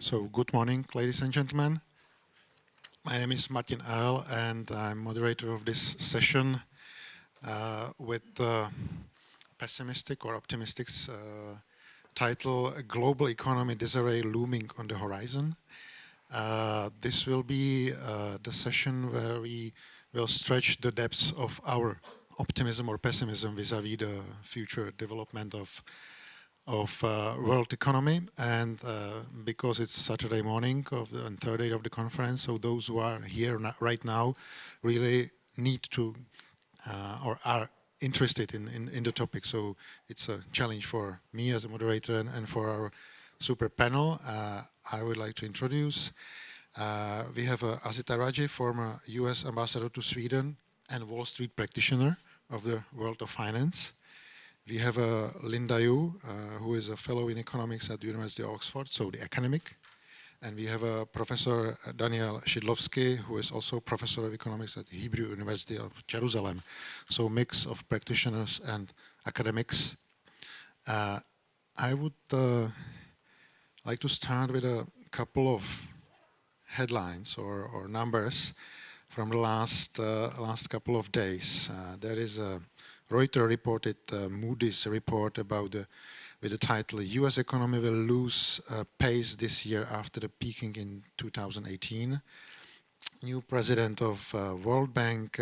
So good morning, ladies and gentlemen. My name is Martin Earl, and I'm moderator of this session with the pessimistic or optimistic title, Global Economy Disarray Looming on the Horizon. This will be the session where we will stretch the depths of our optimism or pessimism vis-à-vis the future development of world economy, and because it's Saturday morning and third day of the conference, so those who are here right now really need to or are interested in the topic. So it's a challenge for me as a moderator and for our super panel. I would like to introduce. We have Asita Raje, former US ambassador to Sweden and Wall Street practitioner of the world of finance. We have Linda Yu, who is a fellow in economics at the University of Oxford, so the academic. And we have Professor Daniel Szydlowski, who is also professor of economics at the Hebrew University of Jerusalem. So mix of practitioners and academics. I would like to start with a couple of headlines or numbers from the last couple of days. There is a Reuters reported Moody's report about with the title "U.S. economy will lose pace this year after the peaking in 2018." New president of World Bank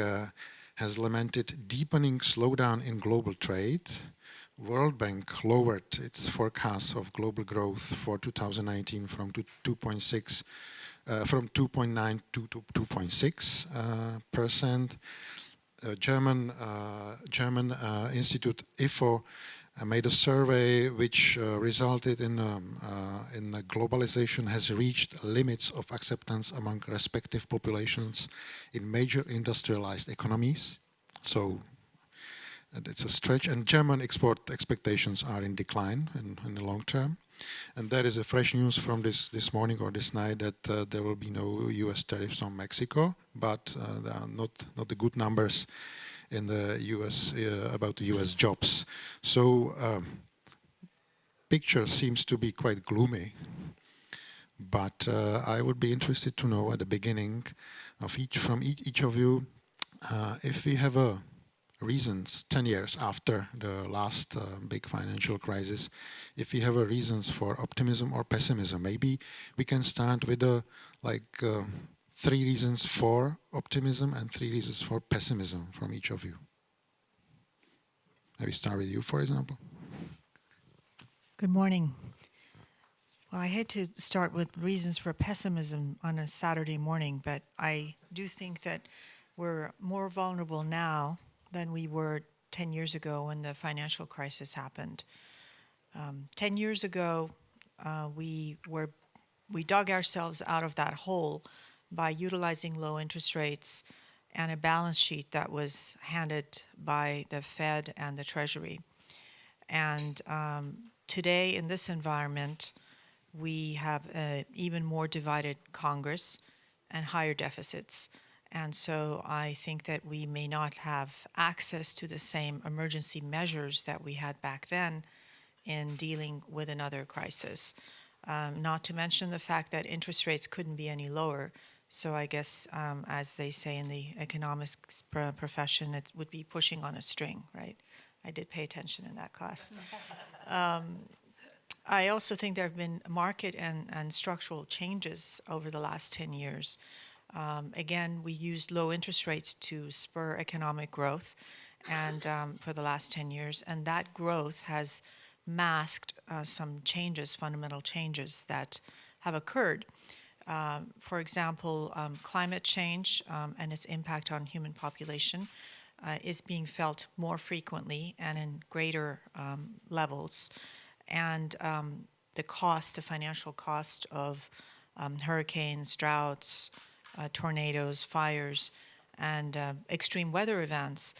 has lamented deepening slowdown in global trade. World Bank lowered its forecast of global growth for 2019 from 2.6 from 2.9 to 2.6%. German Institute IFO made a survey which resulted in the globalization has reached limits of acceptance among respective populations in major industrialized economies. So it's a stretch, and German export expectations are in decline in the long term. And that is a fresh news from this morning or this night that there will be no U.S. tariffs on Mexico, but there are not the good numbers in the U.S. About the U.S. jobs. So picture seems to be quite gloomy. But I would be interested to know at the beginning of from each of you if we have reasons 10 years after the last big financial crisis, if we have reasons for optimism or pessimism. Maybe we can start with 3 reasons for optimism and 3 reasons for pessimism from each of you. Maybe start with you, for example. Good morning. Well, I hate to start with reasons for pessimism on a Saturday morning, but I do think that we're more vulnerable now than we were 10 years ago when the financial crisis happened. 10 years ago, we dug ourselves out of that hole by utilizing low interest rates and a balance sheet that was handed by the Fed and the Treasury. And today, in this environment, we have an even more divided Congress and higher deficits. And so I think that we may not have access to the same emergency measures that we had back then in dealing with another crisis. Not to mention the fact that interest rates couldn't be any lower. So I guess, as they say in the economics profession, it would be pushing on a string, right? I did pay attention in that class. I also think there have been market and structural changes over the last 10 years. Again, we used low interest rates to spur economic growth and for the last 10 years, and that growth has masked some changes, fundamental changes that have occurred. For example, climate change and its impact on human population is being felt more frequently and in greater levels. And the financial cost of hurricanes, droughts, tornadoes, fires, and extreme weather events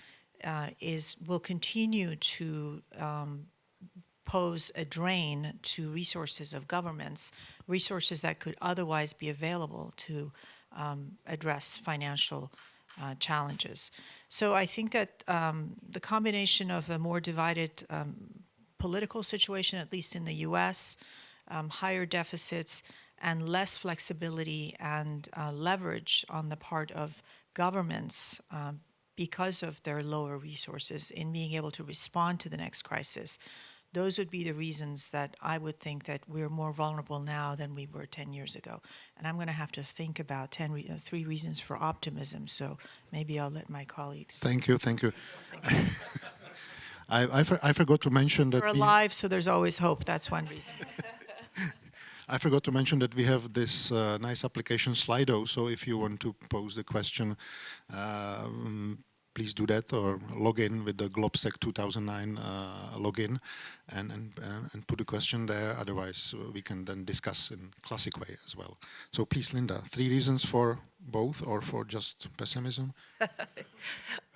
will continue to pose a drain to resources of governments, resources that could otherwise be available to address financial challenges. So I think that the combination of a more divided political situation, at least in the U.S., higher deficits, and less flexibility and leverage on the part of governments because of their lower resources in being able to respond to the next crisis. Those would be the reasons that I would think that we're more vulnerable now than we were 10 years ago. And I'm going to have to think about 3 reasons for optimism, so maybe I'll let my colleagues. Thank you, thank you. I forgot to mention that We're alive, so there's always hope. That's one reason. I forgot to mention that we have this nice application Slido, so if you want to pose the question, please do that, or log in with the Globsec 2009 login and put a question there. Otherwise, we can then discuss in classic way as well. So please, Linda, 3 reasons for both or for just pessimism?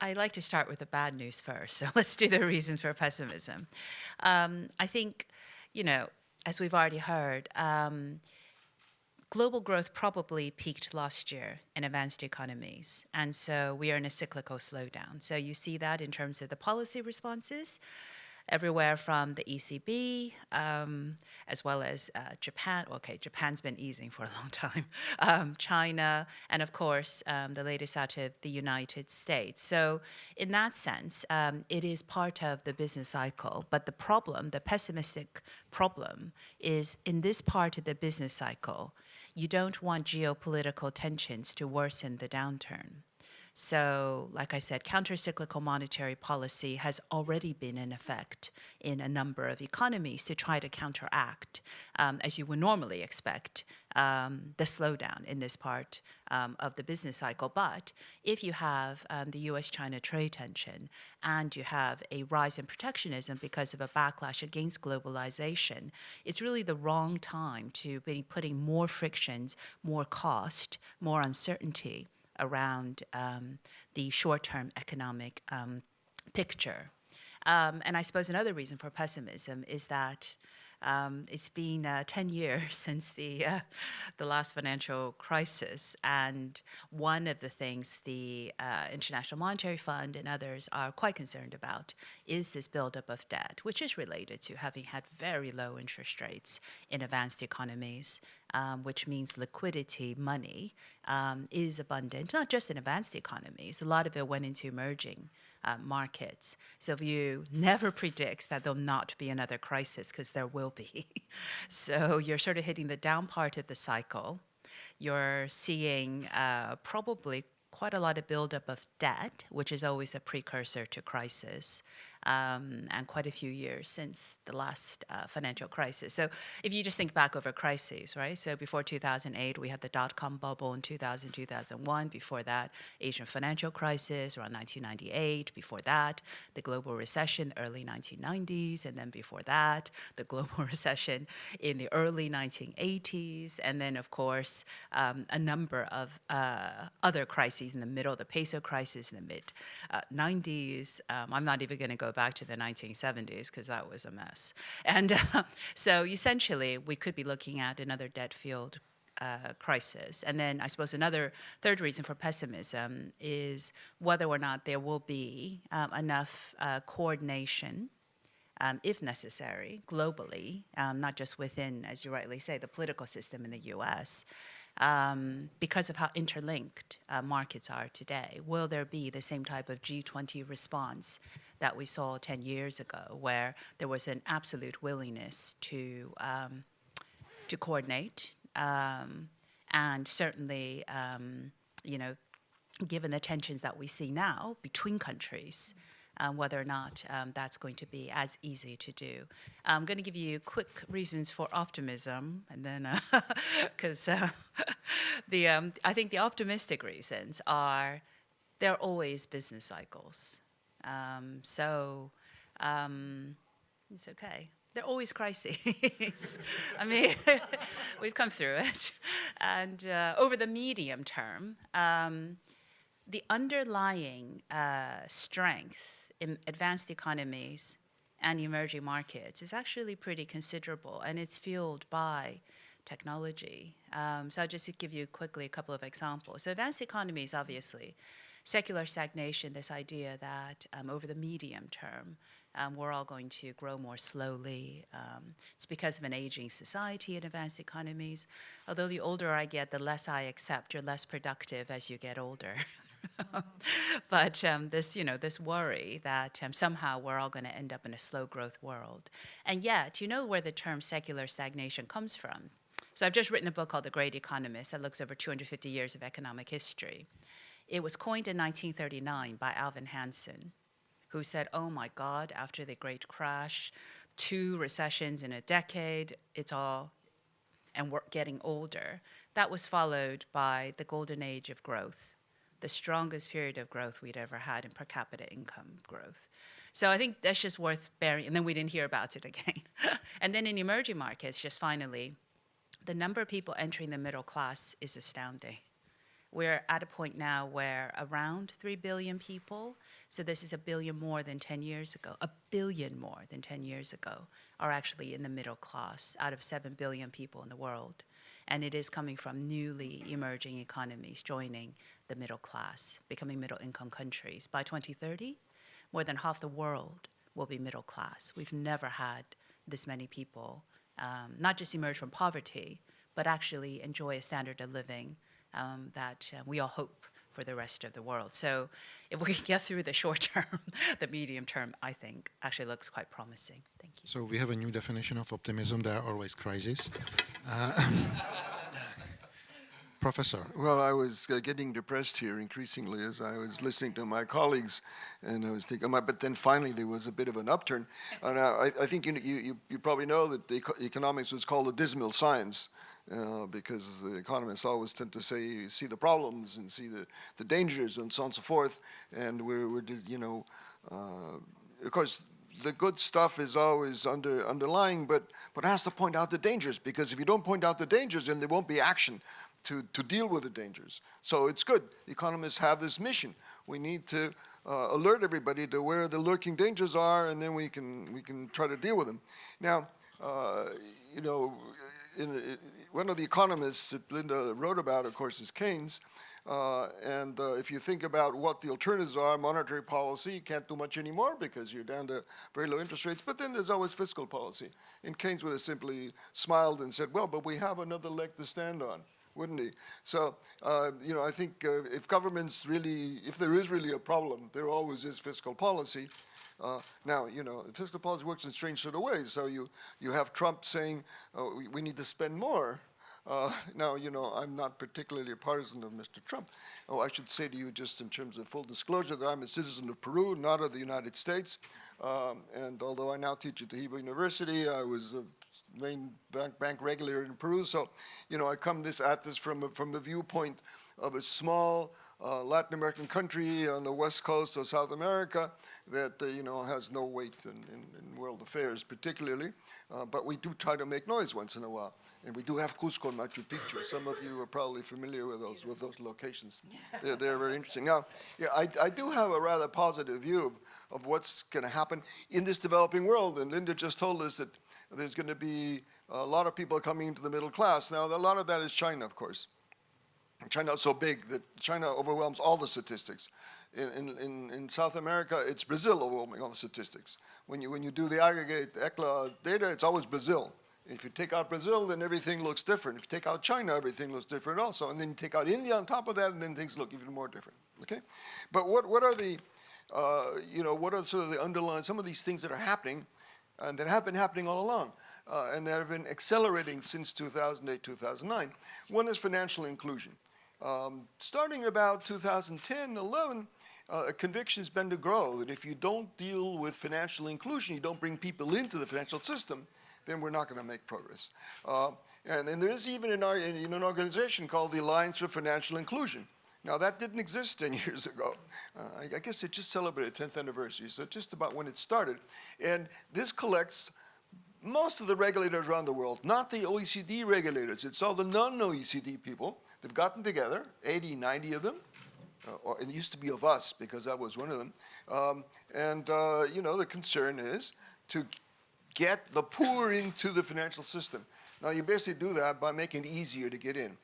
I'd like to start with the bad news first. So let's do the reasons for pessimism. I think, as we've already heard, global growth probably peaked last year in advanced economies. And so we are in a cyclical slowdown. So you see that in terms of the policy responses, everywhere from the ECB, as well as Japan. Okay, Japan's been easing for a long time. China, and of course, the latest out of the United States. So in that sense, it is part of the business cycle. But the problem, the pessimistic problem, is in this part of the business cycle, you don't want geopolitical tensions to worsen the downturn. So, like I said, countercyclical monetary policy has already been in effect in a number of economies to try to counteract, as you would normally expect, the slowdown in this part of the business cycle. But if you have the US-China trade tension and you have a rise in protectionism because of a backlash against globalization, it's really the wrong time to be putting more frictions, more cost, more uncertainty around the short-term economic picture. And I suppose another reason for pessimism is that it's been 10 years since the last financial crisis, and one of the things the International Monetary Fund and others are quite concerned about is this buildup of debt, which is related to having had very low interest rates in advanced economies, which means liquidity, money, is abundant, not just in advanced economies. A lot of it went into emerging markets. So if you never predict that there'll not be another crisis, because there will be. So you're sort of hitting the down part of the cycle. You're seeing probably quite a lot of buildup of debt, which is always a precursor to crisis, and quite a few years since the last financial crisis. So if you just think back over crises, right? So before 2008, we had the dot-com bubble in 2000, 2001. Before that, Asian financial crisis around 1998. Before that, the global recession, early 1990s. And then before that, the global recession in the early 1980s. And then, of course, a number of other crises in the middle, the peso crisis in the mid-90s. I'm not even going to go back to the 1970s because that was a mess. And so essentially, we could be looking at another debt-fueled crisis. And then I suppose another third reason for pessimism is whether or not there will be enough coordination, if necessary, globally, not just within, as you rightly say, the political system in the US, because of how interlinked markets are today. Will there be the same type of G20 response that we saw 10 years ago, where there was an absolute willingness to coordinate, and certainly, given the tensions that we see now between countries, whether or not that's going to be as easy to do. I'm going to give you quick reasons for optimism, and then, because I think the optimistic reasons are there are always business cycles. So it's okay. There are always crises. I mean, we've come through it. And over the medium term, the underlying strength in advanced economies and emerging markets is actually pretty considerable, and it's fueled by technology. So I'll just give you quickly a couple of examples. So advanced economies, obviously, secular stagnation, this idea that over the medium term, We're all going to grow more slowly. It's because of an aging society in advanced economies. Although the older I get, the less I accept you're less productive as you get older. But this worry that somehow we're all going to end up in a slow growth world. And yet, you know where the term secular stagnation comes from. So I've just written a book called The Great Economist that looks over 250 years of economic history. It was coined in 1939 by Alvin Hansen, who said, oh my God, after the Great Crash, 2 recessions in a decade, and we're getting older. That was followed by the golden age of growth, the strongest period of growth we'd ever had in per capita income growth. So I think that's just worth bearing, and then we didn't hear about it again. And then in emerging markets, just finally, the number of people entering the middle class is astounding. We're at a point now where around 3 billion people, so this is 1 billion more than 10 years ago, 1 billion more than 10 years ago, are actually in the middle class out of 7 billion people in the world. And it is coming from newly emerging economies joining the middle class, becoming middle income countries. By 2030, more than half the world will be middle class. We've never had this many people, not just emerge from poverty, but actually enjoy a standard of living that we all hope for the rest of the world. So if we can get through the short term, the medium term, I think, actually looks quite promising. Thank you. So we have a new definition of optimism. There are always crises. Professor. Well, I was getting depressed here increasingly as I was listening to my colleagues, and I was thinking, but then finally there was a bit of an upturn. And I think you probably know that economics was called a dismal science, because the economists always tend to say, you see the problems and see the dangers and so on and so forth, and of course, the good stuff is always underlying, but it has to point out the dangers, because if you don't point out the dangers, then there won't be action to deal with the dangers. So it's good. Economists have this mission. We need to alert everybody to where the lurking dangers are, and then we can try to deal with them. Now, one of the economists that Linda wrote about, of course, is Keynes. And if you think about what the alternatives are, monetary policy, you can't do much anymore because you're down to very low interest rates. But then there's always fiscal policy. And Keynes would have simply smiled and said, well, but we have another leg to stand on, wouldn't he? So, I think if governments really, if there is really a problem, there always is fiscal policy. Now, fiscal policy works in strange sort of ways. So you have Trump saying, we need to spend more. Now, I'm not particularly a partisan of Mr. Trump. Oh, I should say to you, just in terms of full disclosure, that I'm a citizen of Peru, not of the United States. And although I now teach at the Hebrew University, I was a main bank regulator in Peru. So, I come at this from the viewpoint of a small Latin American country on the west coast of South America that, has no weight in world affairs particularly. But we do try to make noise once in a while. And we do have Cusco and Machu Picchu. Some of you are probably familiar with those locations. They're very interesting. Now, I do have a rather positive view of what's going to happen in this developing world. And Linda just told us that there's going to be a lot of people coming into the middle class. Now, a lot of that is China, of course. China is so big that China overwhelms all the statistics. In South America, it's Brazil overwhelming all the statistics. When you do the aggregate ECLA data, it's always Brazil. If you take out Brazil, then everything looks different. If you take out China, everything looks different also. And then you take out India on top of that, and then things look even more different. Okay, but what are the what are sort of the underlying, some of these things that are happening, and that have been happening all along, and that have been accelerating since 2008, 2009. One is financial inclusion. Starting about 2010, 11, a conviction has been to grow that if you don't deal with financial inclusion, you don't bring people into the financial system, then we're not going to make progress. And there is even an organization called the Alliance for Financial Inclusion. Now, that didn't exist 10 years ago. I guess it just celebrated 10th anniversary, so just about when it started. And this collects most of the regulators around the world, not the OECD regulators. It's all the non-OECD people. They've gotten together, 80, 90 of them. Or it used to be of us, because I was one of them. The concern is to get the poor into the financial system. Now, you basically do that by making it easier to get in.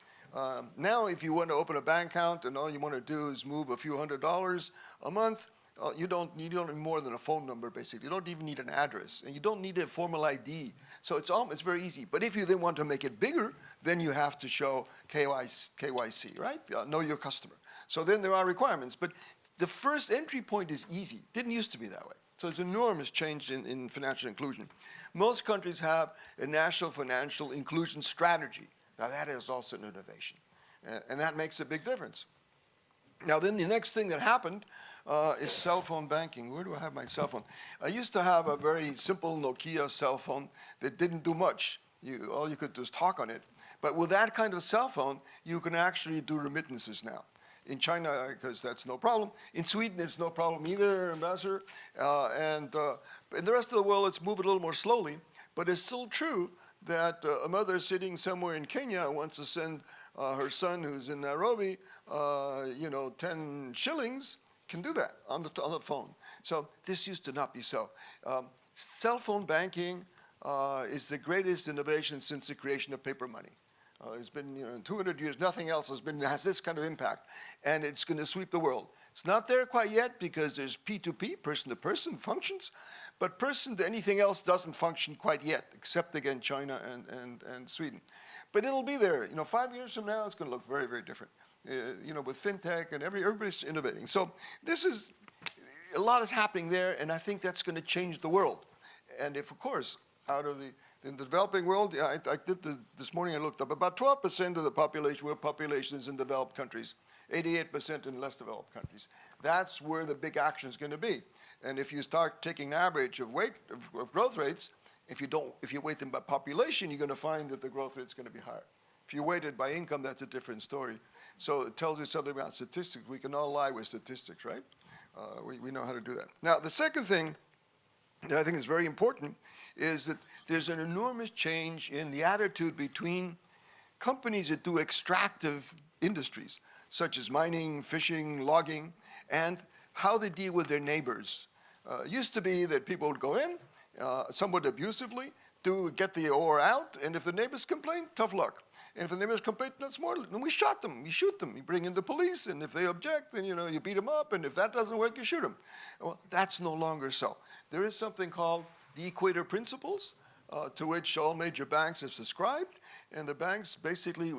Now, if you want to open a bank account and all you want to do is move a few $100s a month, you don't need more than a phone number, basically. You don't even need an address, and you don't need a formal ID. So it's very easy. But if you then want to make it bigger, then you have to show KYC, right? Know your customer. So then there are requirements. But the first entry point is easy. Didn't used to be that way. So it's an enormous change in financial inclusion. Most countries have a national financial inclusion strategy. Now that is also an innovation. And that makes a big difference. Now then the next thing that happened is cell phone banking. Where do I have my cell phone? I used to have a very simple Nokia cell phone that didn't do much. All you could do is talk on it. But with that kind of cell phone, you can actually do remittances now. In China, because that's no problem. In Sweden, it's no problem either, Ambassador. And in the rest of the world, it's moving a little more slowly. But it's still true that a mother sitting somewhere in Kenya wants to send her son who's in Nairobi, 10 shillings, can do that on the phone. So this used to not be so. Cell phone banking is the greatest innovation since the creation of paper money. There's been, in 200 years, nothing else has this kind of impact, and it's going to sweep the world. It's not there quite yet because there's P2P, person-to-person functions, but person to anything else doesn't function quite yet, except again China and Sweden. But it'll be there. 5 years from now, it's going to look very, very different. With fintech and everybody's innovating. So a lot is happening there, and I think that's going to change the world. And if, of course, in the developing world, I did this morning I looked up, about 12% of the world population is in developed countries, 88% in less developed countries. That's where the big action is going to be. And if you start taking an average of growth rates, if you weight them by population, you're going to find that the growth rate is going to be higher. If you weight it by income, that's a different story. So it tells you something about statistics. We can all lie with statistics, right? We know how to do that. Now, the second thing that I think is very important is that there's an enormous change in the attitude between companies that do extractive industries, such as mining, fishing, logging, and how they deal with their neighbors. It used to be that people would go in, somewhat abusively, to get the ore out, and if the neighbors complain, tough luck. And if the neighbors complain, that's more, then we shot them, we shoot them, you bring in the police, and if they object, then you beat them up, and if that doesn't work, you shoot them. Well, that's no longer so. There is something called the Equator Principles, to which all major banks have subscribed, and the banks basically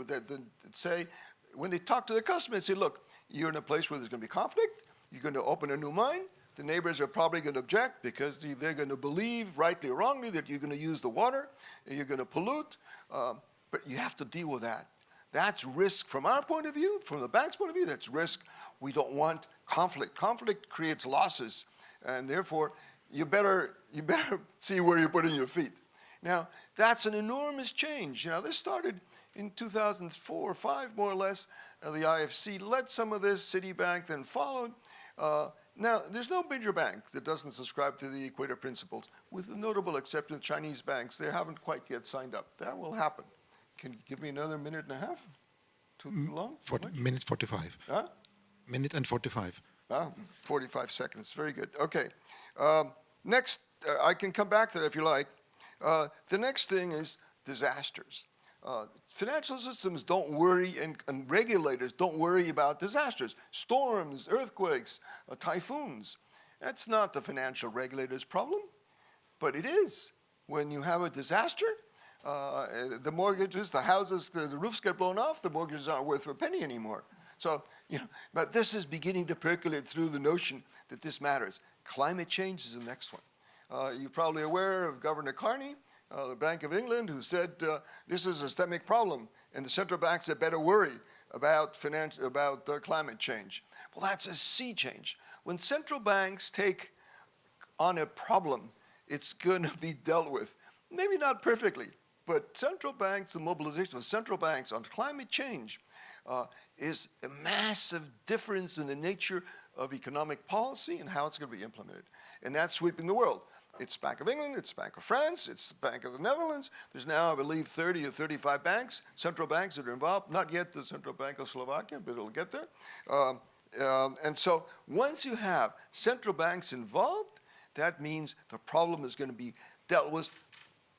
say, when they talk to the customer, they say, look, you're in a place where there's going to be conflict, you're going to open a new mine, the neighbors are probably going to object because they're going to believe, rightly or wrongly, that you're going to use the water, and you're going to pollute, but you have to deal with that. That's risk from our point of view, from the bank's point of view, that's risk. We don't want conflict. Conflict creates losses, and therefore, you better see where you're putting your feet. Now, that's an enormous change. This started in 2004 or 5, more or less. The IFC led some of this, Citibank then followed. Now, there's no major bank that doesn't subscribe to the Equator Principles, with the notable exception of Chinese banks. They haven't quite yet signed up. That will happen. Can you give me another minute and a half? Too long? Minute 45. Huh? Minute and 45. 45 seconds. Very good. Okay. Next, I can come back to that if you like. The next thing is disasters. Financial systems don't worry, and regulators don't worry about disasters. Storms, earthquakes, typhoons. That's not the financial regulator's problem, but it is. When you have a disaster, the mortgages, the houses, the roofs get blown off, the mortgages aren't worth a penny anymore. So, but this is beginning to percolate through the notion that this matters. Climate change is the next one. You're probably aware of Governor Carney, the Bank of England, who said this is a systemic problem, and the central banks had better worry about climate change. Well, that's a sea change. When central banks take on a problem, it's going to be dealt with. Maybe not perfectly, but central banks, the mobilization of central banks on climate change is a massive difference in the nature of economic policy and how it's going to be implemented. And that's sweeping the world. It's Bank of England, it's Bank of France, it's Bank of the Netherlands. There's now, I believe, 30 or 35 banks, central banks that are involved. Not yet the Central Bank of Slovakia, but it'll get there. And so once you have central banks involved, that means the problem is going to be dealt with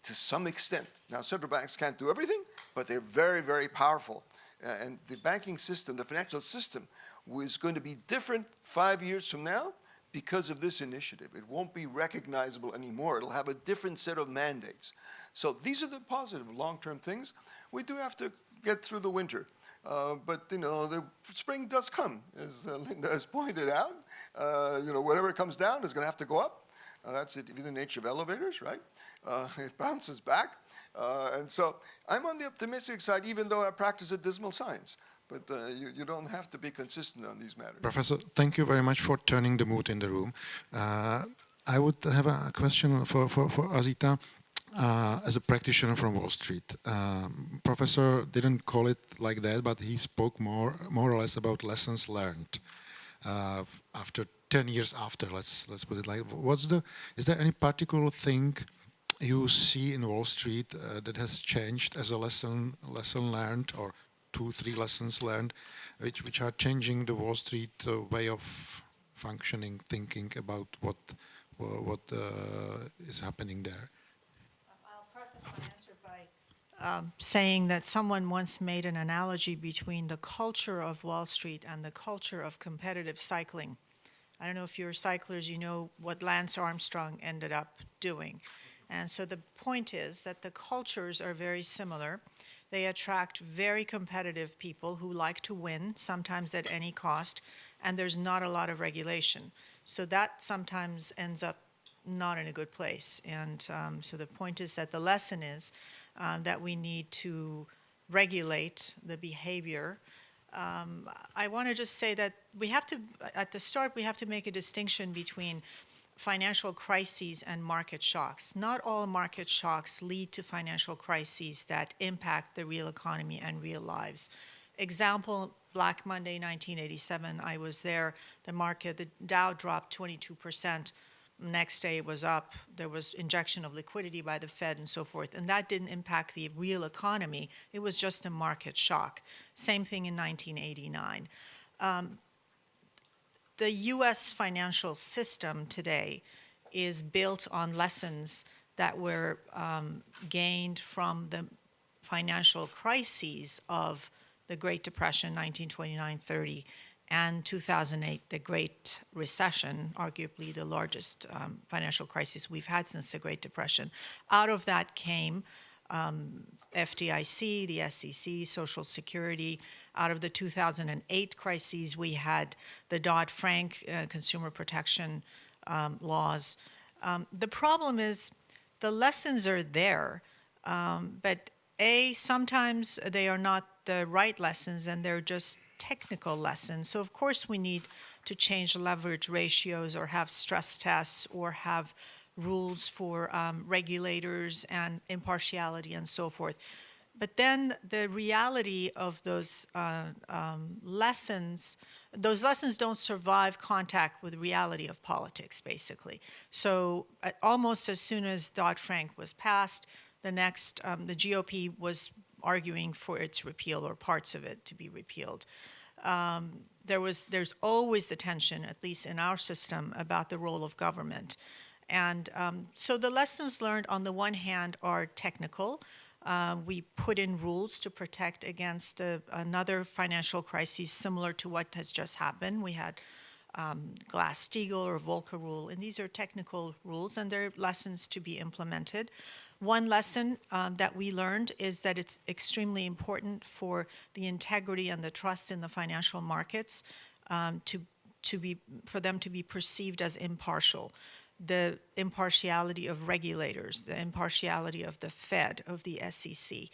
to some extent. Now, central banks can't do everything, but they're very, very powerful. And the banking system, the financial system, is going to be different 5 years from now, because of this initiative. It won't be recognizable anymore. It'll have a different set of mandates. So these are the positive long-term things. We do have to get through the winter. But the spring does come, as Linda has pointed out. Whatever comes down is going to have to go up. That's it, the nature of elevators, right? It bounces back. And so I'm on the optimistic side, even though I practice a dismal science. But you don't have to be consistent on these matters. Professor, thank you very much for turning the mood in the room. I would have a question for Azita. As a practitioner from Wall Street, Professor didn't call it like that, but he spoke more or less about lessons learned after 10 years after. Let's put it like. Is there any particular thing you see in Wall Street that has changed as a lesson learned, or 2-3 lessons learned, which are changing the Wall Street way of functioning, thinking about what is happening there? My answer by saying that someone once made an analogy between the culture of Wall Street and the culture of competitive cycling. I don't know if you're cyclers, you know what Lance Armstrong ended up doing. And so the point is that the cultures are very similar. They attract very competitive people who like to win, sometimes at any cost, and there's not a lot of regulation. So that sometimes ends up not in a good place. And so the point is that the lesson is that we need to regulate the behavior. I want to just say that we have to, at the start, we have to make a distinction between financial crises and market shocks. Not all market shocks lead to financial crises that impact the real economy and real lives. Example, Black Monday, 1987, I was there. The Dow dropped 22%. Next day it was up. There was injection of liquidity by the Fed and so forth. And that didn't impact the real economy. It was just a market shock. Same thing in 1989. The U.S. financial system today is built on lessons that were gained from the financial crises of the Great Depression, 1929-30, and 2008, the Great Recession, arguably the largest financial crisis we've had since the Great Depression. Out of that came FDIC, the SEC, Social Security. Out of the 2008 crises, we had the Dodd-Frank consumer protection laws. The problem is the lessons are there, but sometimes they are not the right lessons and they're just technical lessons. So of course we need to change leverage ratios or have stress tests or have rules for regulators and impartiality and so forth. But then the reality of those lessons don't survive contact with reality of politics, basically. So almost as soon as Dodd-Frank was passed, the GOP was arguing for its repeal or parts of it to be repealed. There's always the tension, at least in our system, about the role of government. And so the lessons learned on the one hand are technical. We put in rules to protect against another financial crisis similar to what has just happened. We had Glass-Steagall or Volcker rule, and these are technical rules, and they're lessons to be implemented. One lesson that we learned is that it's extremely important for the integrity and the trust in the financial markets for them to be perceived as impartial. The impartiality of regulators, the impartiality of the Fed, of the SEC.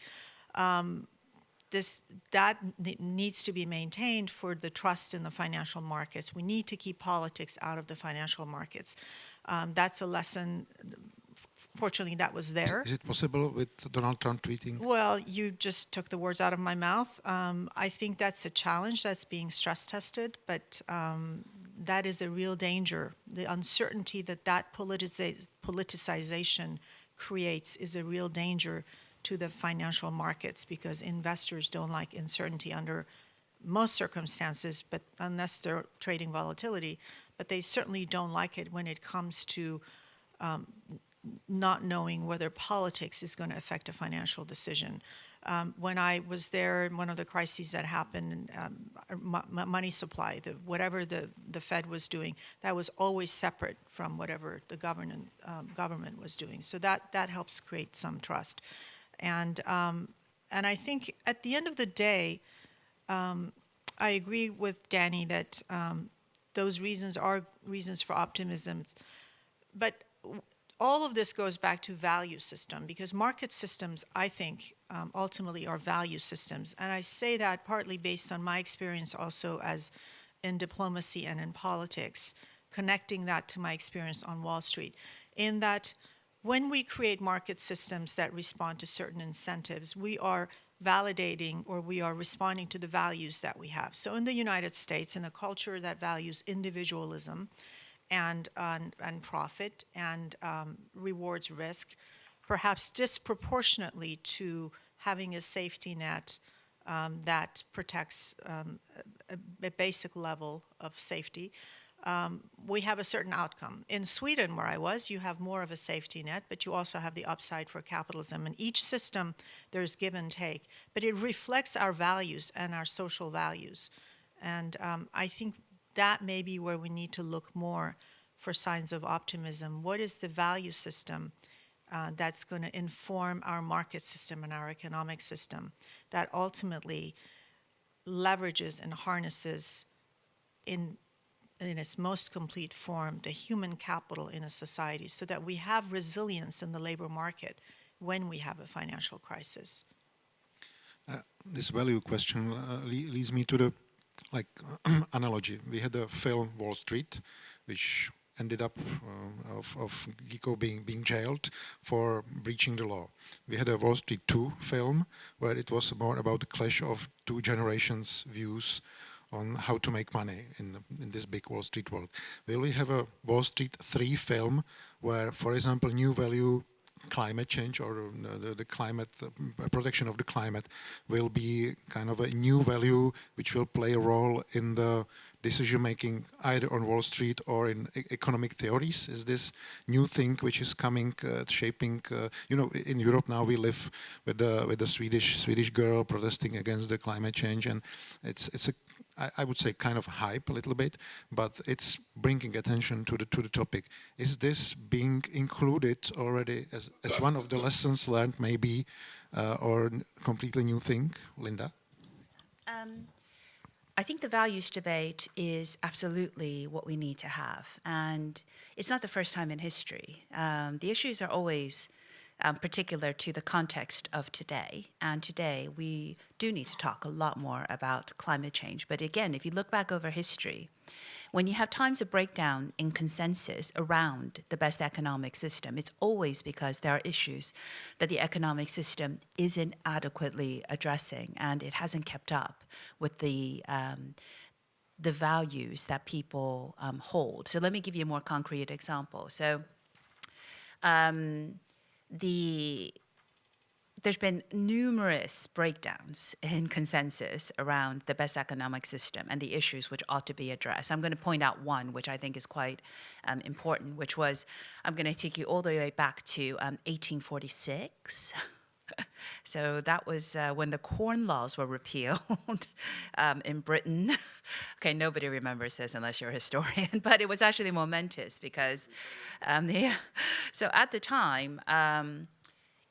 That needs to be maintained for the trust in the financial markets. We need to keep politics out of the financial markets. That's a lesson. Fortunately, that was there. Is it possible with Donald Trump tweeting? Well, you just took the words out of my mouth. I think that's a challenge that's being stress tested, but that is a real danger. The uncertainty that politicization creates is a real danger to the financial markets because investors don't like uncertainty under most circumstances, but unless they're trading volatility. But they certainly don't like it when it comes to not knowing whether politics is going to affect a financial decision. When I was there in one of the crises that happened, money supply, whatever the Fed was doing, that was always separate from whatever the government was doing. So that helps create some trust. And I think at the end of the day, I agree with Danny that those reasons are reasons for optimism. But all of this goes back to value system, because market systems, I think, ultimately are value systems. And I say that partly based on my experience also as in diplomacy and in politics, connecting that to my experience on Wall Street, in that when we create market systems that respond to certain incentives, we are validating or we are responding to the values that we have. So in the United States, in a culture that values individualism and profit and rewards risk, perhaps disproportionately to having a safety net that protects a basic level of safety, we have a certain outcome. In Sweden, where I was, you have more of a safety net, but you also have the upside for capitalism. In each system, there's give and take, but it reflects our values and our social values. And I think that may be where we need to look more for signs of optimism. What is the value system that's going to inform our market system and our economic system that ultimately leverages and harnesses in its most complete form, the human capital in a society, so that we have resilience in the labor market when we have a financial crisis? This value question leads me to the analogy. We had a film, Wall Street, which ended up of Gecko being jailed for breaching the law. We had a Wall Street 2 film where it was more about the clash of two generations' views on how to make money in this big Wall Street world. Will we have a Wall Street 3 film where, for example, new value climate change or the climate protection of the climate will be kind of a new value which will play a role in the decision making either on Wall Street or in economic theories? Is this new thing which is coming, shaping? In Europe now we live with the Swedish girl protesting against the climate change, and it's a, I would say, kind of hype a little bit, but it's bringing attention to the topic. Is this being included already as one of the lessons learned, maybe, or completely new thing, Linda? I think the values debate is absolutely what we need to have. And it's not the first time in history. The issues are always particular to the context of today. And today we do need to talk a lot more about climate change. But again, if you look back over history, when you have times of breakdown in consensus around the best economic system, it's always because there are issues that the economic system isn't adequately addressing, and it hasn't kept up with the values that people hold. So let me give you a more concrete example. So there's been numerous breakdowns in consensus around the best economic system and the issues which ought to be addressed. I'm going to point out one, which I think is quite important, which was, I'm going to take you all the way back to 1846. So that was when the Corn Laws were repealed in Britain. Okay, nobody remembers this unless you're a historian, but it was actually momentous because so at the time,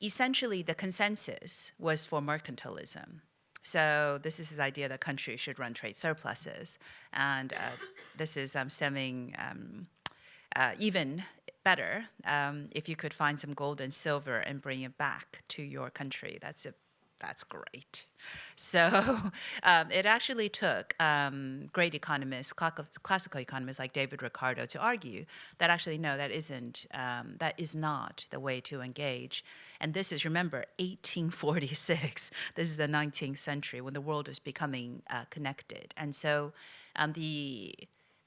essentially the consensus was for mercantilism. So this is the idea that countries should run trade surpluses. And this is stemming even better if you could find some gold and silver and bring it back to your country. That's great. So it actually took great economists, classical economists like David Ricardo, to argue that actually no, that is not the way to engage. And this is, remember, 1846. This is the 19th century when the world is becoming connected. And so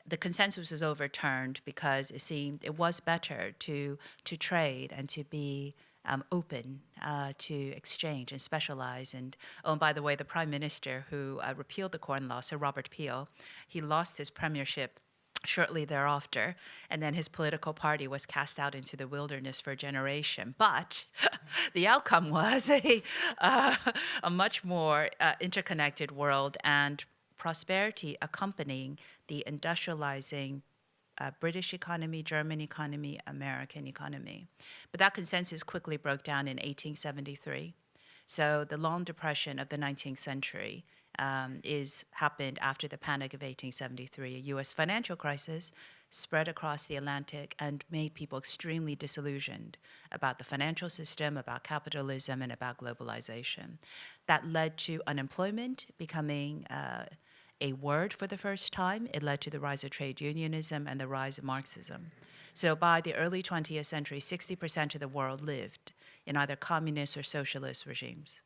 the consensus was overturned because it seemed it was better to trade and to be open to exchange and specialize. And by the way, the prime minister who repealed the Corn Law, Sir Robert Peel, he lost his premiership shortly thereafter, and then his political party was cast out into the wilderness for a generation. But the outcome was a much more interconnected world and prosperity accompanying the industrializing British economy, German economy, American economy. But that consensus quickly broke down in 1873. So the long depression of the 19th century happened after the Panic of 1873. A U.S. financial crisis spread across the Atlantic and made people extremely disillusioned about the financial system, about capitalism, and about globalization. That led to unemployment becoming a word for the first time. It led to the rise of trade unionism and the rise of Marxism. So by the early 20th century, 60% of the world lived in either communist or socialist regimes.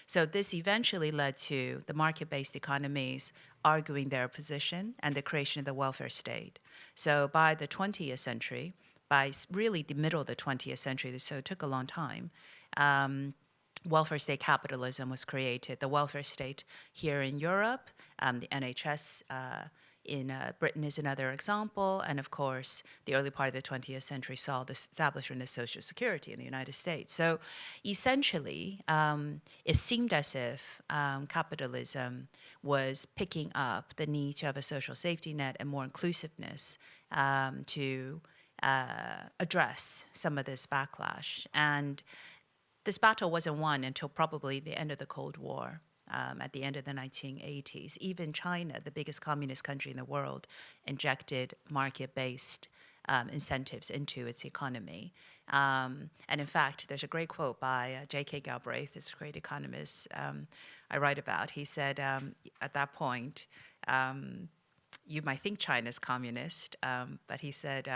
So this eventually led to the market-based economies arguing their position and the creation of the welfare state. So by the 20th century, by really the middle of the 20th century, so it took a long time, welfare state capitalism was created. The welfare state here in Europe, the NHS in Britain is another example, and of course, the early part of the 20th century saw the establishment of Social Security in the United States. So essentially, it seemed as if capitalism was picking up the need to have a social safety net and more inclusiveness to address some of this backlash. And this battle wasn't won until probably the end of the Cold War. At the end of the 1980s. Even China, the biggest communist country in the world, injected market-based incentives into its economy. And in fact, there's a great quote by J.K. Galbraith, this great economist I write about. He said, at that point, you might think China's communist, but he said,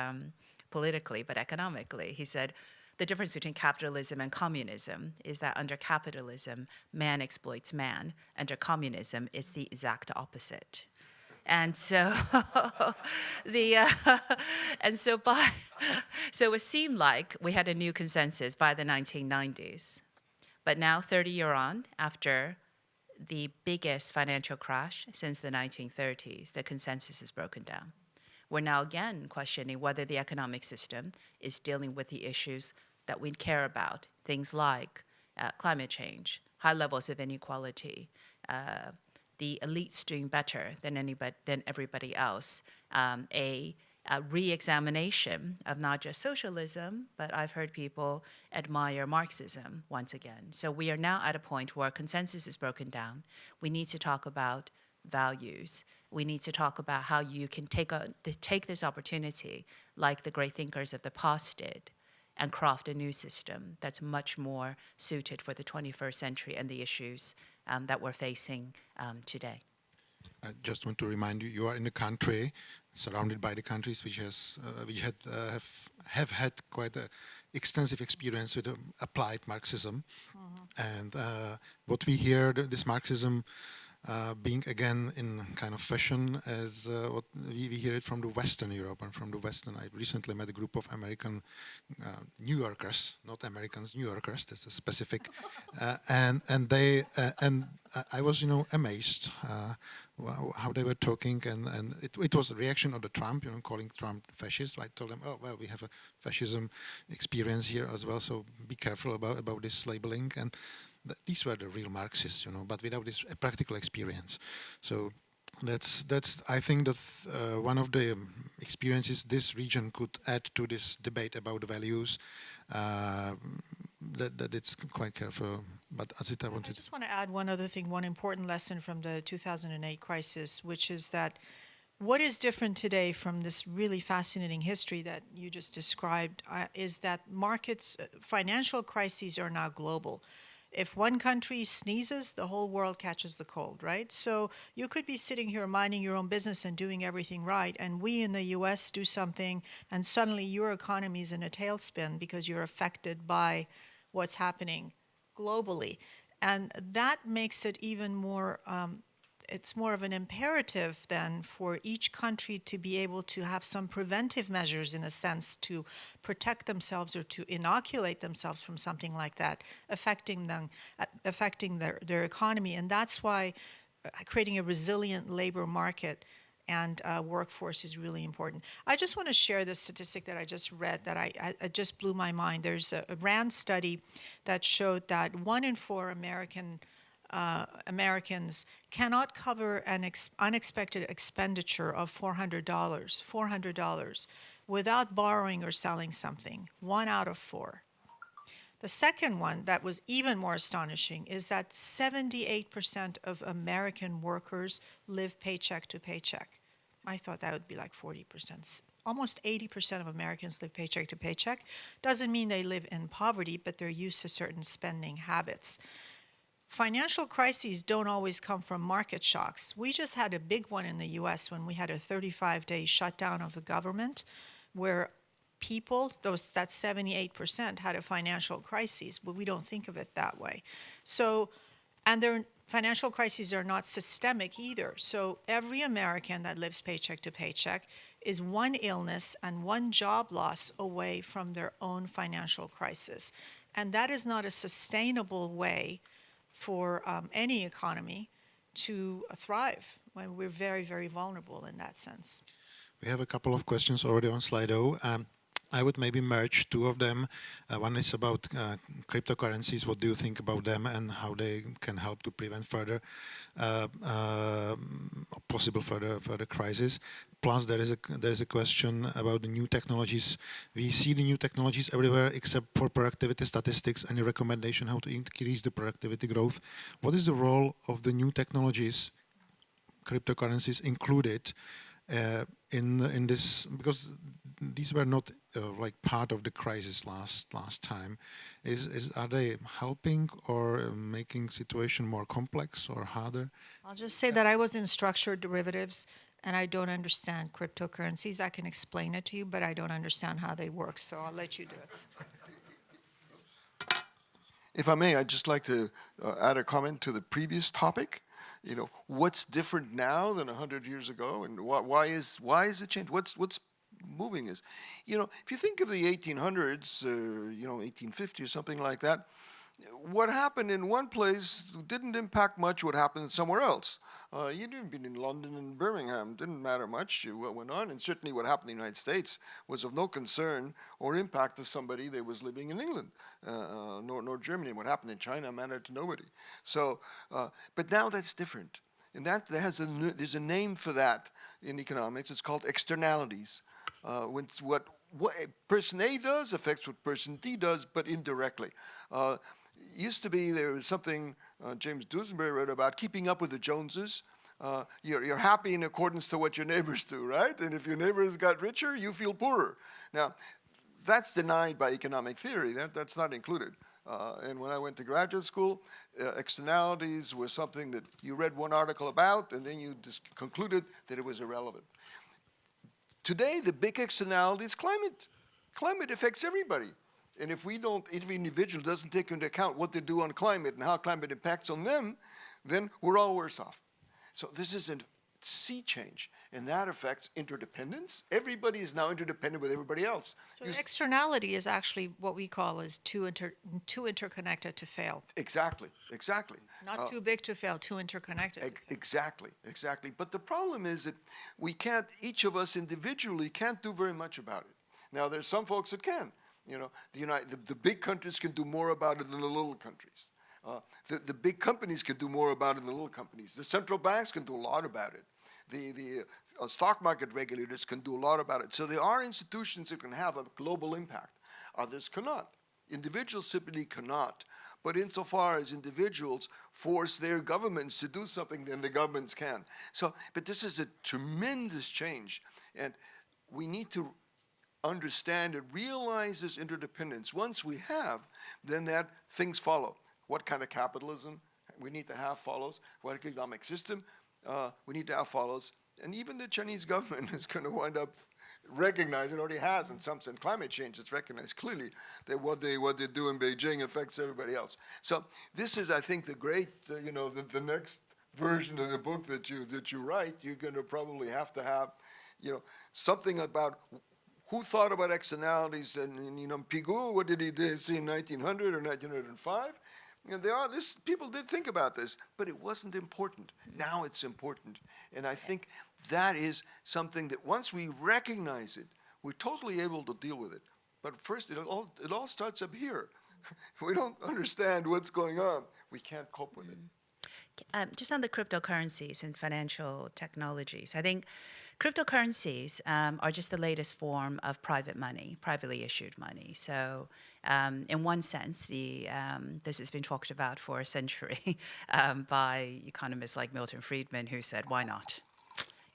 politically, but economically, he said, the difference between capitalism and communism is that under capitalism, man exploits man. Under communism, it's the exact opposite. And so, so it seemed like we had a new consensus by the 1990s. But now, 30 years on, after the biggest financial crash since the 1930s, the consensus is broken down. We're now again questioning whether the economic system is dealing with the issues that we care about, things like climate change, high levels of inequality, the elites doing better than everybody else, a re-examination of not just socialism, but I've heard people admire Marxism once again. So we are now at a point where consensus is broken down. We need to talk about values. We need to talk about how you can take this opportunity, like the great thinkers of the past did, and craft a new system that's much more suited for the 21st century and the issues that we're facing today. I just want to remind you, you are in a country surrounded by the countries which have had quite an extensive experience with applied Marxism. And what we hear, this Marxism being again in kind of fashion as what we hear it from the Western Europe and from the Western. I recently met a group of American New Yorkers, not Americans, New Yorkers. That's a specific, and I was amazed how they were talking, and it was a reaction of the Trump, calling Trump fascist. I told them, oh well, we have a fascism experience here as well, so be careful about this labeling. And these were the real Marxists, but without this practical experience. So that's I think that one of the experiences this region could add to this debate about the values. That it's quite careful. But Azita wanted. I just want to add one other thing, one important lesson from the 2008 crisis, which is that what is different today from this really fascinating history that you just described is that markets, financial crises are now global. If one country sneezes, the whole world catches the cold, right? So you could be sitting here minding your own business and doing everything right, and we in the US do something, and suddenly your economy is in a tailspin because you're affected by what's happening globally. And that makes it even more, it's more of an imperative then for each country to be able to have some preventive measures, in a sense, to protect themselves or to inoculate themselves from something like that, affecting their economy. And that's why creating a resilient labor market and workforce is really important. I just want to share this statistic that I just read that I just blew my mind. There's a RAND study that showed that 1 in 4 Americans cannot cover an unexpected expenditure of $400 without borrowing or selling something. 1 out of 4. The second one that was even more astonishing is that 78% of American workers live paycheck to paycheck. I thought that would be like 40%. Almost 80% of Americans live paycheck to paycheck. Doesn't mean they live in poverty, but they're used to certain spending habits. Financial crises don't always come from market shocks. We just had a big one in the US when we had a 35-day shutdown of the government where people, that 78% had a financial crisis, but we don't think of it that way. So, and their financial crises are not systemic either. So every American that lives paycheck to paycheck is one illness and one job loss away from their own financial crisis. And that is not a sustainable way for any economy to thrive when we're very, very vulnerable in that sense. We have a couple of questions already on Slido. I would maybe merge two of them. One is about cryptocurrencies. What do you think about them and how they can help to prevent further possible further crisis? Plus, there is a question about the new technologies. We see the new technologies everywhere except for productivity statistics. Any recommendation how to increase the productivity growth? What is the role of the new technologies, cryptocurrencies included, in this, because these were not like part of the crisis last time. Are they helping or making situation more complex or harder? I'll just say that I was in structured derivatives and I don't understand cryptocurrencies. I can explain it to you, but I don't understand how they work, so I'll let you do it. If I may, I'd just like to add a comment to the previous topic. You know, what's different now than 100 years ago, and why is it changed? What's moving is, you know, if you think of the 1800s, 1850 or something like that, what happened in one place didn't impact much what happened somewhere else. You didn't be in London and Birmingham, didn't matter much what went on, and certainly what happened in the United States was of no concern or impact to somebody that was living in England, nor Germany. What happened in China mattered to nobody. So, but now that's different, and there's a name for that in economics. It's called externalities. When what person A does affects what person D does, but indirectly. Used to be there was something James Dusenberry wrote about keeping up with the Joneses. You're happy in accordance to what your neighbors do, right? And if your neighbors got richer, you feel poorer. Now, that's denied by economic theory. That's not included. And when I went to graduate school, externalities were something that you read one article about, and then you just concluded that it was irrelevant. Today, the big externality is climate. Climate affects everybody. And if every individual doesn't take into account what they do on climate and how climate impacts on them, then we're all worse off. So this is a sea change, and that affects interdependence. Everybody is now interdependent with everybody else. So externality is actually what we call is too interconnected to fail. Exactly. Not too big to fail, too interconnected to fail. Exactly. But the problem is that each of us individually can't do very much about it. Now, there's some folks that can. You know, the big countries can do more about it than the little countries. The big companies can do more about it than the little companies. The central banks can do a lot about it. The stock market regulators can do a lot about it. So there are institutions that can have a global impact. Others cannot. Individuals simply cannot. But insofar as individuals force their governments to do something, then the governments can. But this is a tremendous change. And we need to understand and realize this interdependence. Once we have, then that things follow. What kind of capitalism we need to have follows. What economic system we need to have follows. And even the Chinese government is going to wind up recognizing, already has in some sense, climate change. It's recognized clearly that what they do in Beijing affects everybody else. So this is, I think, the great, the next version of the book that you write. You're going to probably have to have, something about who thought about externalities, and Pigou, what did he say in 1900 or 1905? And people did think about this, but it wasn't important. Now it's important. And I think that is something that once we recognize it, we're totally able to deal with it. But first, it all starts up here. If we don't understand what's going on, we can't cope with it. Just on the cryptocurrencies and financial technologies, I think cryptocurrencies are just the latest form of private money, privately issued money. So, in one sense, this has been talked about for a century by economists like Milton Friedman, who said, "Why not?"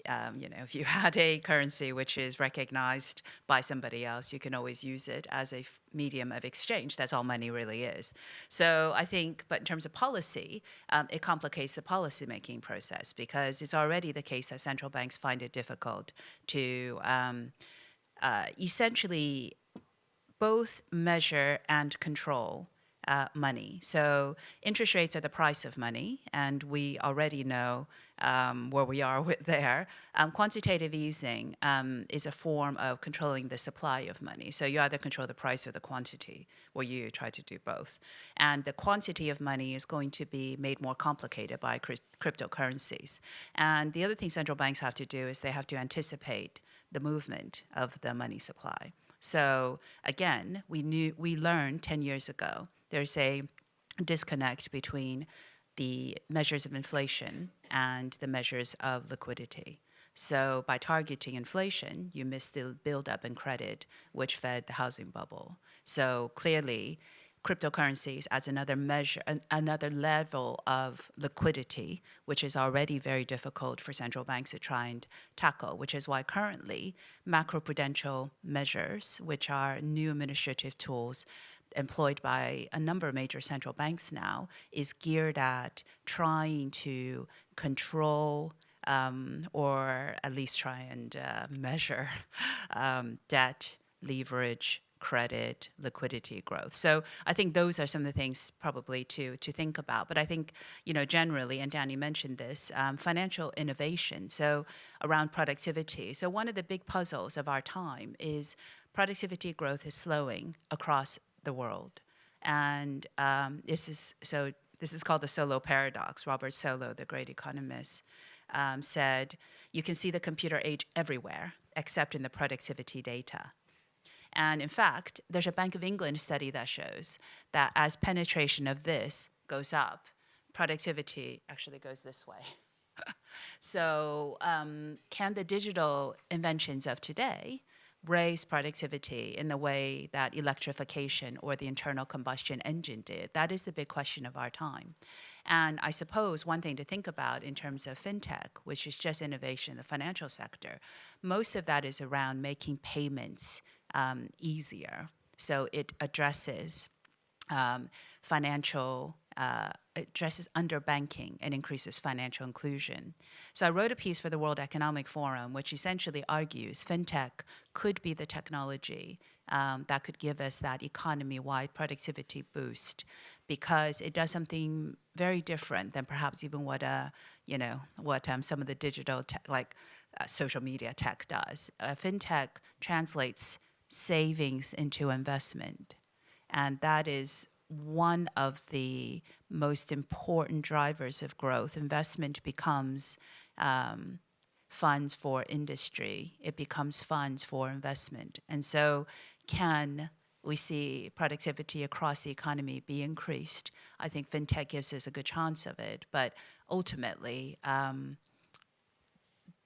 If you had a currency which is recognized by somebody else, you can always use it as a medium of exchange. That's all money really is. So I think, but in terms of policy, it complicates the policy-making process because it's already the case that central banks find it difficult to essentially both measure and control money. So interest rates are the price of money, and we already know where we are with there. Quantitative easing is a form of controlling the supply of money. So you either control the price or the quantity, or you try to do both. And the quantity of money is going to be made more complicated by cryptocurrencies. And the other thing central banks have to do is they have to anticipate the movement of the money supply. So again, we learned 10 years ago there's a disconnect between the measures of inflation and the measures of liquidity. So by targeting inflation, you miss the buildup in credit, which fed the housing bubble. So clearly, cryptocurrencies adds another measure, another level of liquidity, which is already very difficult for central banks to try and tackle, which is why currently macroprudential measures, which are new administrative tools employed by a number of major central banks now, is geared at trying to control or at least try and measure debt, leverage, credit, liquidity growth. So I think those are some of the things probably to think about. But I think, generally, and Danny mentioned this, financial innovation, so around productivity. So one of the big puzzles of our time is productivity growth is slowing across the world. And this is called the Solow paradox. Robert Solow, the great economist, said, you can see the computer age everywhere except in the productivity data. And in fact, there's a Bank of England study that shows that as penetration of this goes up, productivity actually goes this way. So can the digital inventions of today raise productivity in the way that electrification or the internal combustion engine did? That is the big question of our time. And I suppose one thing to think about in terms of fintech, which is just innovation in the financial sector, most of that is around making payments easier. So it addresses addresses underbanking and increases financial inclusion. So I wrote a piece for the World Economic Forum, which essentially argues fintech could be the technology that could give us that economy-wide productivity boost, because it does something very different than perhaps even what some of the digital tech, like social media tech does. Fintech translates savings into investment, and that is one of the most important drivers of growth. Investment becomes funds for industry. It becomes funds for investment. And so can we see productivity across the economy be increased? I think fintech gives us a good chance of it. But ultimately,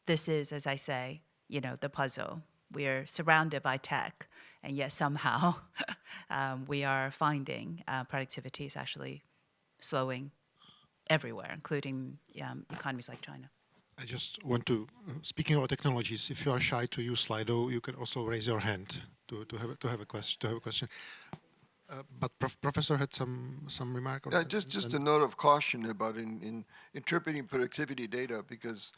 this is, as I say, the puzzle. We're surrounded by tech, and yet somehow we are finding productivity is actually slowing everywhere, including economies like China. I just want to, speaking about technologies, if you are shy to use Slido, you can also raise your hand to have a question. But Professor had some remark. Yeah, just a note of caution about in interpreting productivity data, because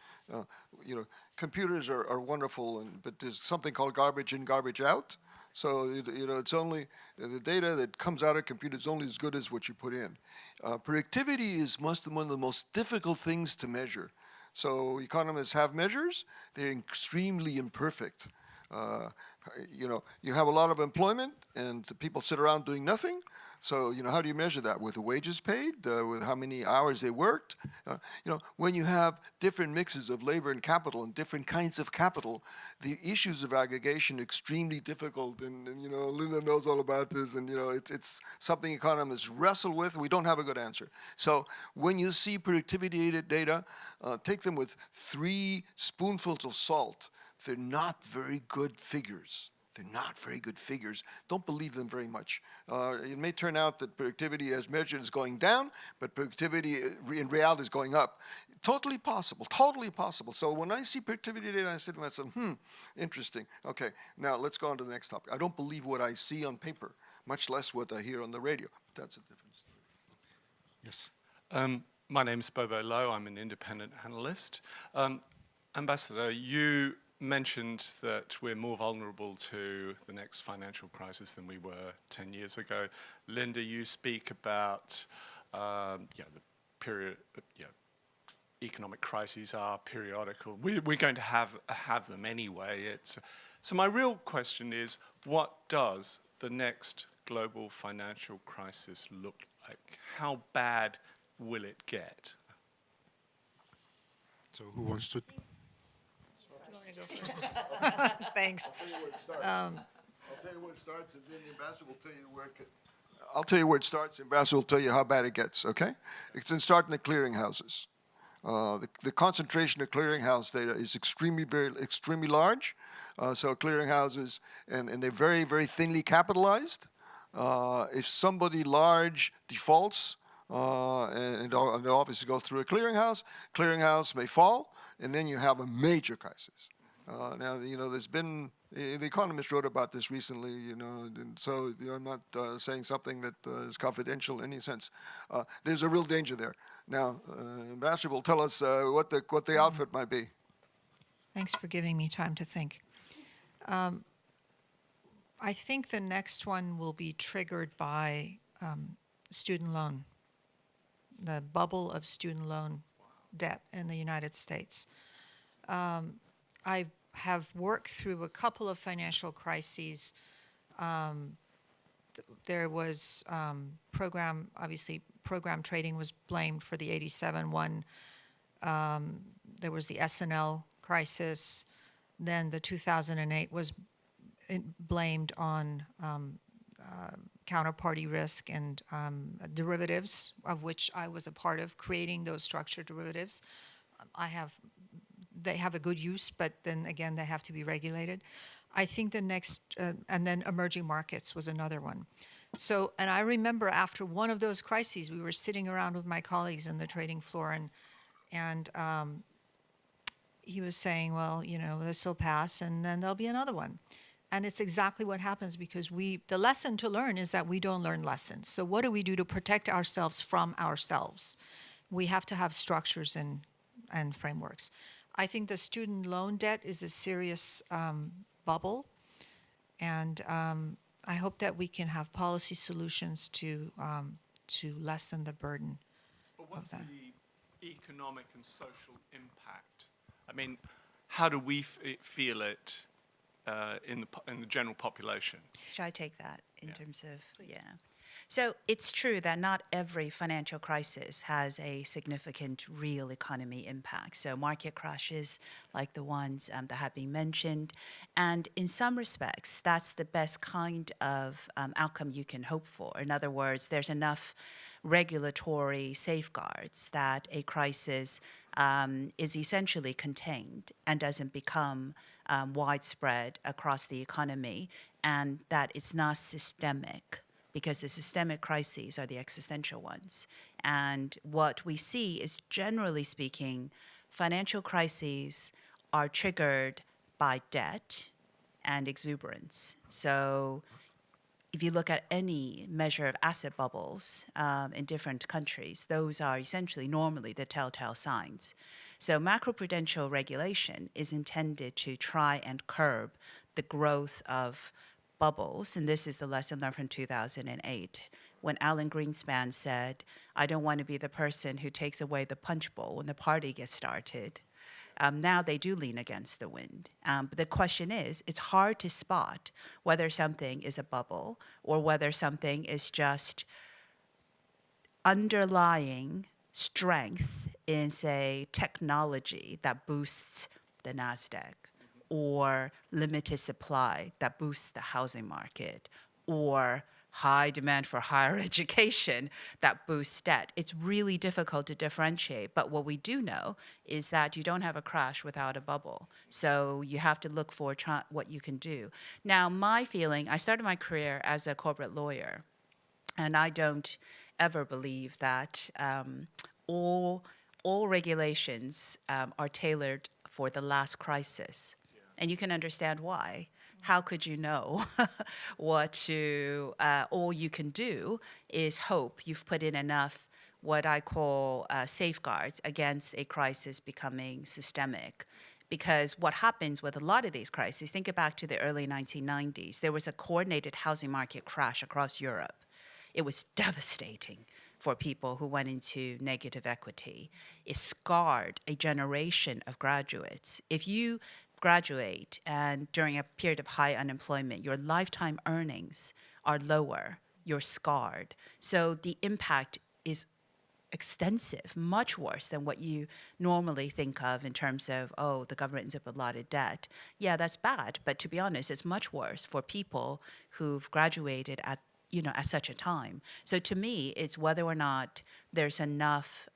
computers are wonderful, but there's something called garbage in, garbage out. So it's only the data that comes out of computers is only as good as what you put in. Productivity is one of the most difficult things to measure. So economists have measures; they're extremely imperfect. You have a lot of employment, and the people sit around doing nothing. So, how do you measure that? With the wages paid, with how many hours they worked? When you have different mixes of labor and capital and different kinds of capital, the issues of aggregation are extremely difficult. And Linda knows all about this. And, it's something economists wrestle with. We don't have a good answer. So when you see productivity data, take them with 3 spoonfuls of salt. They're not very good figures. They're not very good figures. Don't believe them very much. It may turn out that productivity as measured is going down, but productivity in reality is going up. Totally possible, totally possible. So when I see productivity data, I say to myself, interesting. Okay, now let's go on to the next topic. I don't believe what I see on paper, much less what I hear on the radio. But that's a different story. Yes. My name's Bobo Lowe. I'm an independent analyst. Ambassador, you mentioned that we're more vulnerable to the next financial crisis than we were 10 years ago. Linda, you speak about the period, economic crises are periodical. We're going to have them anyway. So my real question is, what does the next global financial crisis look like? How bad will it get? So who wants to? Thanks. I'll tell you where it starts, and then the ambassador will tell you where it I'll tell you where it starts, the ambassador will tell you how bad it gets, okay? It can start in the clearinghouses. The concentration of clearinghouse data is extremely large. So clearinghouses, and they're very, very thinly capitalized. If somebody large defaults, and the office goes through a clearinghouse may fall, and then you have a major crisis. Now, there's been, the Economist wrote about this recently, and so I'm not saying something that is confidential in any sense. There's a real danger there. Now, Ambassador will tell us what the outfit might be. Thanks for giving me time to think. I think the next one will be triggered by student loan, the bubble of student loan debt in the United States. I have worked through a couple of financial crises. There was program trading was blamed for the 87 one. There was the SNL crisis. Then the 2008 was blamed on counterparty risk and derivatives, of which I was a part of creating those structured derivatives. They have a good use, but then again, they have to be regulated. I think the next, and then emerging markets was another one. So, and I remember after one of those crises, we were sitting around with my colleagues in the trading floor, and he was saying, well, this will pass, and then there'll be another one. And it's exactly what happens because the lesson to learn is that we don't learn lessons. So what do we do to protect ourselves from ourselves? We have to have structures and frameworks. I think the student loan debt is a serious bubble, and I hope that we can have policy solutions to lessen the burden. But what's the economic and social impact? I mean, how do we feel it in the general population? Should I take that in terms of, yeah. So it's true that not every financial crisis has a significant real economy impact. So market crashes like the ones that have been mentioned. And in some respects, that's the best kind of outcome you can hope for. In other words, there's enough regulatory safeguards that a crisis is essentially contained and doesn't become widespread across the economy, and that it's not systemic, because the systemic crises are the existential ones. And what we see is, generally speaking, financial crises are triggered by debt and exuberance. So if you look at any measure of asset bubbles in different countries, those are essentially normally the telltale signs. So macroprudential regulation is intended to try and curb the growth of bubbles, and this is the lesson learned from 2008, when Alan Greenspan said, I don't want to be the person who takes away the punch bowl when the party gets started. Now they do lean against the wind. But the question is, it's hard to spot whether something is a bubble or whether something is just underlying strength in, say, technology that boosts the NASDAQ, or limited supply that boosts the housing market, or high demand for higher education that boosts debt. It's really difficult to differentiate. But what we do know is that you don't have a crash without a bubble. So you have to look for what you can do. Now, my feeling, I started my career as a corporate lawyer, and I don't ever believe that all regulations are tailored for the last crisis. And you can understand why. How could you know what to, all you can do is hope you've put in enough what I call safeguards against a crisis becoming systemic. Because what happens with a lot of these crises, think back to the early 1990s, there was a coordinated housing market crash across Europe. It was devastating for people who went into negative equity. It scarred a generation of graduates. If you graduate and during a period of high unemployment, your lifetime earnings are lower, you're scarred. So the impact is extensive, much worse than what you normally think of in terms of, oh, the government ends up with a lot of debt. Yeah, that's bad, but to be honest, it's much worse for people who've graduated at such a time. So to me, it's whether or not there's enough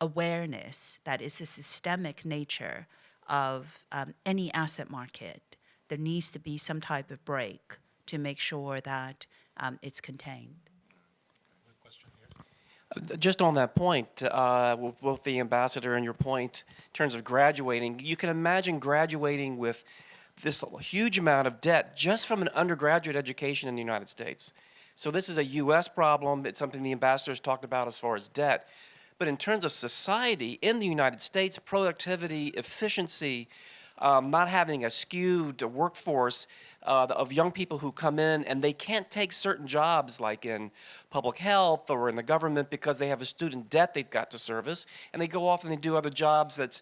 awareness that it's the systemic nature of any asset market. There needs to be some type of break to make sure that it's contained. Just on that point, with both the ambassador and your point in terms of graduating, you can imagine graduating with this huge amount of debt just from an undergraduate education in the United States. So this is a U.S. problem. It's something the ambassadors talked about as far as debt. But in terms of society in the United States, productivity, efficiency, not having a skewed workforce of young people who come in and they can't take certain jobs like in public health or in the government because they have a student debt they've got to service, and they go off and they do other jobs that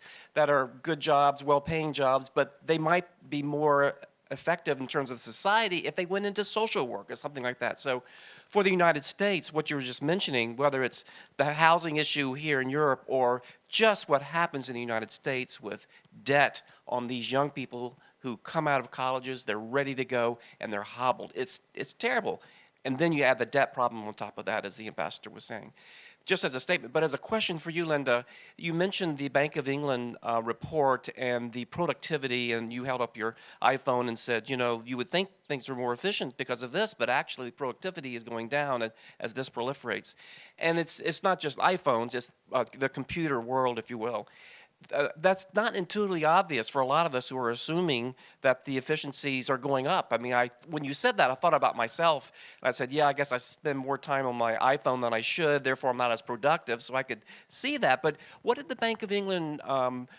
are good jobs, well-paying jobs, but they might be more effective in terms of society if they went into social work or something like that. So for the United States, what you were just mentioning, whether it's the housing issue here in Europe or just what happens in the United States with debt on these young people who come out of colleges, they're ready to go, and they're hobbled. It's terrible. And then you add the debt problem on top of that, as the ambassador was saying. Just as a statement, but as a question for you, Linda, you mentioned the Bank of England report and the productivity, and you held up your iPhone and said, you would think things are more efficient because of this, but actually productivity is going down as this proliferates. And it's not just iPhones, it's the computer world, if you will. That's not intuitively obvious for a lot of us who are assuming that the efficiencies are going up. I mean, when you said that, I thought about myself, and I said, yeah, I guess I spend more time on my iPhone than I should, therefore I'm not as productive, so I could see that. But what did the Bank of England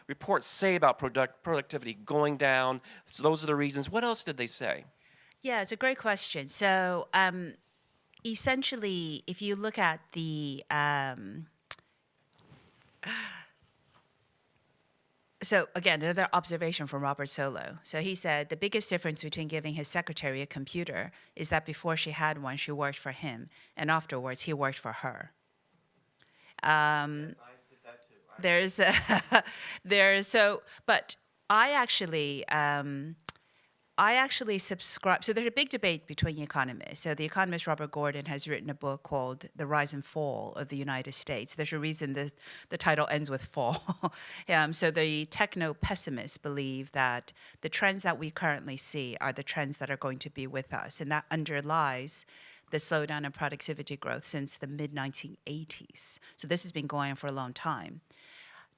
report say about productivity going down? So those are the reasons. What else did they say? Yeah, it's a great question. So essentially, if you look at the so again, another observation from Robert Solow. So he said the biggest difference between giving his secretary a computer is that before she had one, she worked for him, and afterwards he worked for her. Yes, I did that too. But I actually subscribe. So there's a big debate between economists. So the economist Robert Gordon has written a book called The Rise and Fall of the United States. There's a reason the title ends with fall. So the techno-pessimists believe that the trends that we currently see are the trends that are going to be with us, and that underlies the slowdown in productivity growth since the mid-1980s. So this has been going on for a long time.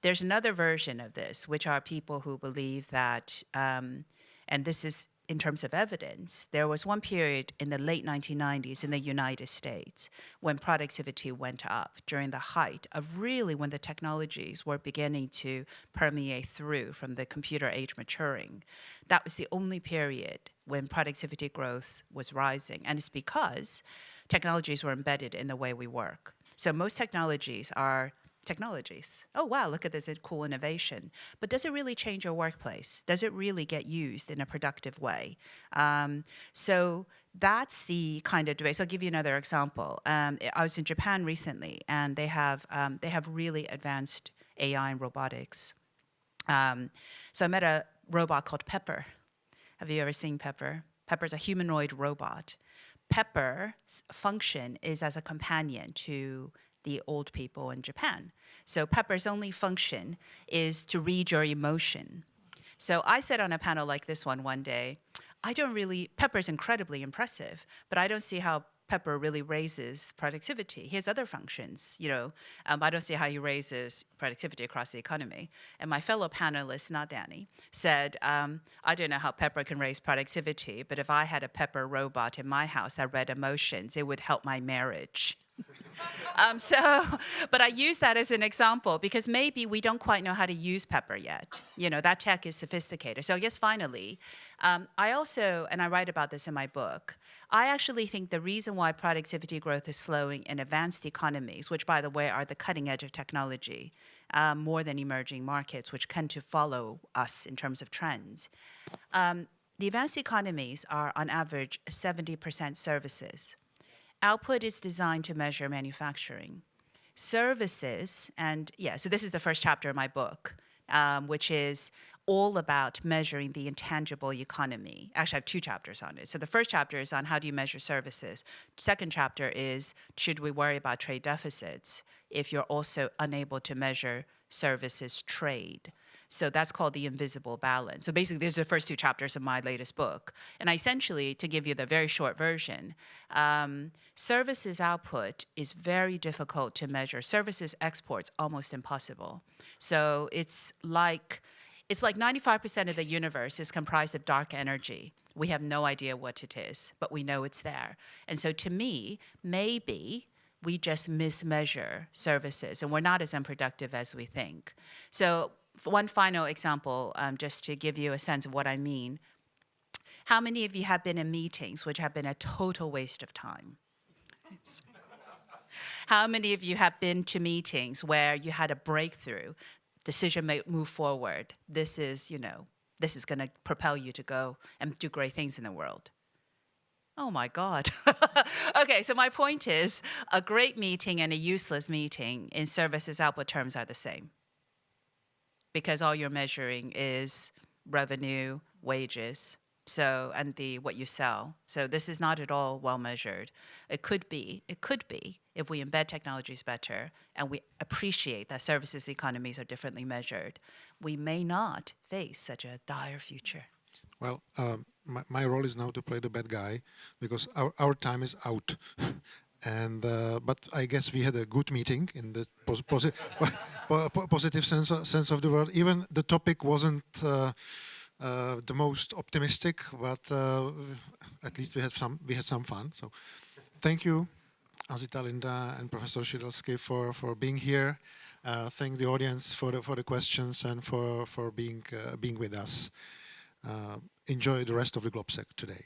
There's another version of this, which are people who believe that and this is in terms of evidence, there was one period in the late 1990s in the United States when productivity went up during the height of really when the technologies were beginning to permeate through from the computer age maturing. That was the only period when productivity growth was rising. And it's because technologies were embedded in the way we work. So most technologies are technologies. Oh, wow, look at this cool innovation. But does it really change your workplace? Does it really get used in a productive way? So that's the kind of debate. So I'll give you another example. I was in Japan recently, and they have really advanced AI and robotics. So I met a robot called Pepper. Have you ever seen Pepper? Pepper's a humanoid robot. Pepper's function is as a companion to the old people in Japan. So Pepper's only function is to read your emotion. So I said on a panel like this one day, Pepper's incredibly impressive, but I don't see how Pepper really raises productivity. He has other functions, I don't see how he raises productivity across the economy. And my fellow panelist, not Danny, said, I don't know how Pepper can raise productivity, but if I had a Pepper robot in my house that read emotions, it would help my marriage. But I use that as an example because maybe we don't quite know how to use Pepper yet. That tech is sophisticated. So I guess finally, I also, and I write about this in my book, I actually think the reason why productivity growth is slowing in advanced economies, which by the way are the cutting edge of technology, more than emerging markets, which tend to follow us in terms of trends. The advanced economies are on average 70% services. Output is designed to measure manufacturing. Services, so this is the first chapter of my book, which is all about measuring the intangible economy. Actually, I have 2 chapters on it. So the first chapter is on how do you measure services. Second chapter is, should we worry about trade deficits if you're also unable to measure services trade? So that's called the invisible balance. So basically, these are the first 2 chapters of my latest book. And essentially, to give you the very short version, services output is very difficult to measure. Services exports, almost impossible. So it's like 95% of the universe is comprised of dark energy. We have no idea what it is, but we know it's there. And so to me, maybe we just mismeasure services, and we're not as unproductive as we think. So one final example, just to give you a sense of what I mean. How many of you have been in meetings which have been a total waste of time? How many of you have been to meetings where you had a breakthrough, decision may move forward? This is going to propel you to go and do great things in the world. Oh my God. Okay, so my point is, a great meeting and a useless meeting in services output terms are the same, because all you're measuring is revenue, wages, and what you sell. So this is not at all well measured. It could be if we embed technologies better and we appreciate that services economies are differently measured, we may not face such a dire future. Well, my role is now to play the bad guy because our time is out. And but I guess we had a good meeting in the positive sense of the word. Even the topic wasn't the most optimistic, but at least we had some fun. So, thank you, Azita, Linda, and Professor Shidelsky for being here. Thank the audience for the questions and for being with us. Enjoy the rest of the GlobSec today.